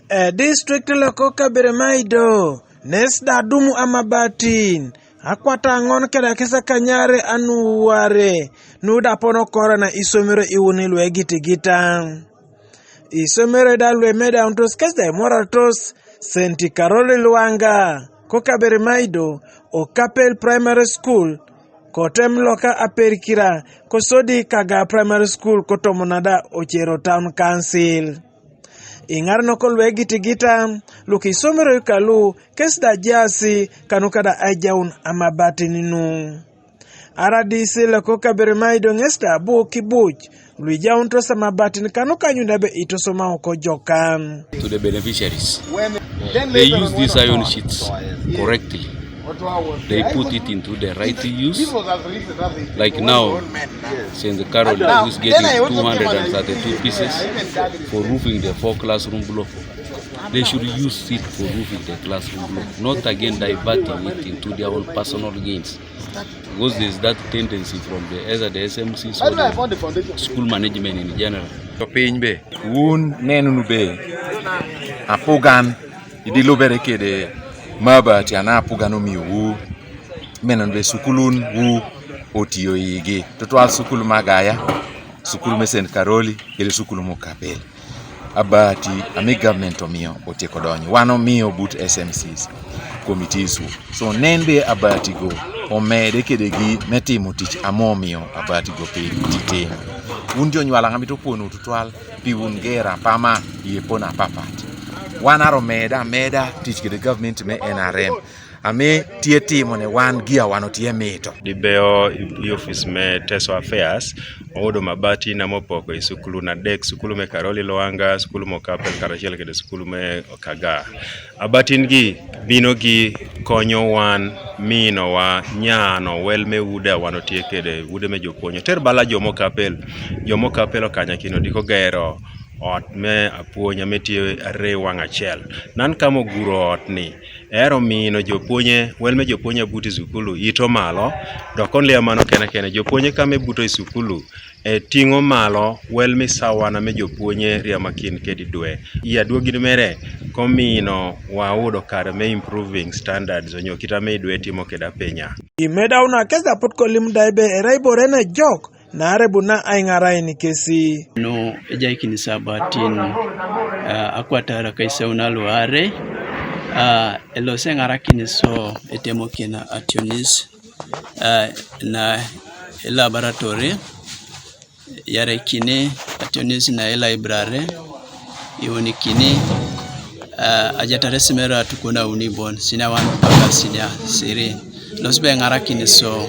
District loko Kaberemaido nesda dumu Abaatin akwata ngon keda kisa kanyare anuware nuda pono kora na Osomeroi Iuni lwe gitigita Osomeroi da lwe meda untos kesda moratos senti Karoli Luanga ko Kaberemaido o Kapel Primary School kotem loka aperikira kosodi kaga Primary School kotomonada Ochero Town Council ingar no kolwe gitigita luki Osomeroi kalu kesda jasi kanukada ajaun Abaatin nu aradisi lako Kaberemaido ngesta bu kibuch lui jaun to Abaatin kanuka nyundabe ito soma oko jokan to the beneficiaries. They use these iron sheets correctly. They put it into the right use. Like now, St. Carol is getting 232 pieces for roofing the 4 classroom block. They should use it for roofing the classroom block, not again diverting it into their own personal gains. Because there's that tendency from either the SMCs or the school management in general. Be un nenu be Apugan idilobere kede mabati ana Apugan mi wu menon be sukulun wu otio yige totwal sukul magaya sukul mesen Karoli ile sukul mo Kapel Abati ami government omio otieko donyo wano mio but SMCs committees so nende Abati go omede kede gi metimo tich amomio Abati go pe tite undio nywala ngamito pono tutwal piwungera pama yepona papat wanaro meda tich kede government me NRM ame tietimo ne wan gia wano tie mito dibeo office me teso affairs odo mabati na mopoko isukulu na dek sukulu me Karoli Luanga sukulu mo Kapel karachiel kede sukulu me Okaga Abaatin gi bino gi konyo wan mino wa nyano wel me uda wano tie kede ude me joponyo ter bala jomo Kapel okanya kino diko gero ot me apuonya metie are wang achiel nan kamo guro ot ni ero mino jopuonye wel me jopuonye buti sukulu ito malo dokon lia mano kene jopuonye kame buto sukulu tingo malo wel mi sawana me jopuonye ria makin kedi dwe ya duogi mere komino waudo kare me improving standards onyo kita me dwe timo keda penya imeda una kesa potko limdaibe eraibo rena jok na arebuna aingarai ni kesi no ejaikini Abaatin akwatara kaisa unaluare elose ngarakini so etemo kina ationis na laboratory yare kine ationis na library Iuni kine ajatare simera tukuna unibon sina wan paka sina siri losbe ngarakini so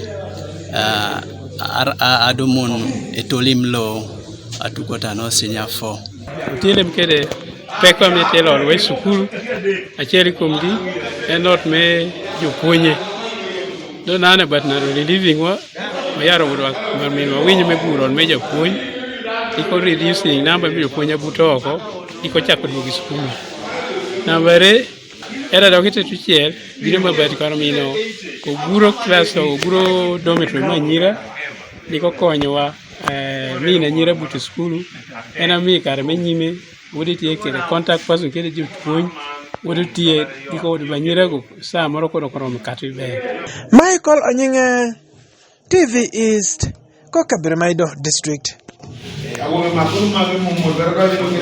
adumun etolim lo atukota no sinya fo tilem kede peko me telo we sukul acheri komdi enot me jopuonye do nane but na living wa mayaro budwa min wa winyo me buron me jopuony iko reducing number me jopuonye butoko iko chako duogi sukul nambere era dokite tuchiel biro mabati karo mino oguro class oguro dormitory manyira liko konyowa mina nyira buti skulu ena mi kare menyime wodi tie kere contact person kere jopuony wodi tie diko wodi banyira go sa moro kono mkati be Michael Onyinge TV East ko Kaberemaido district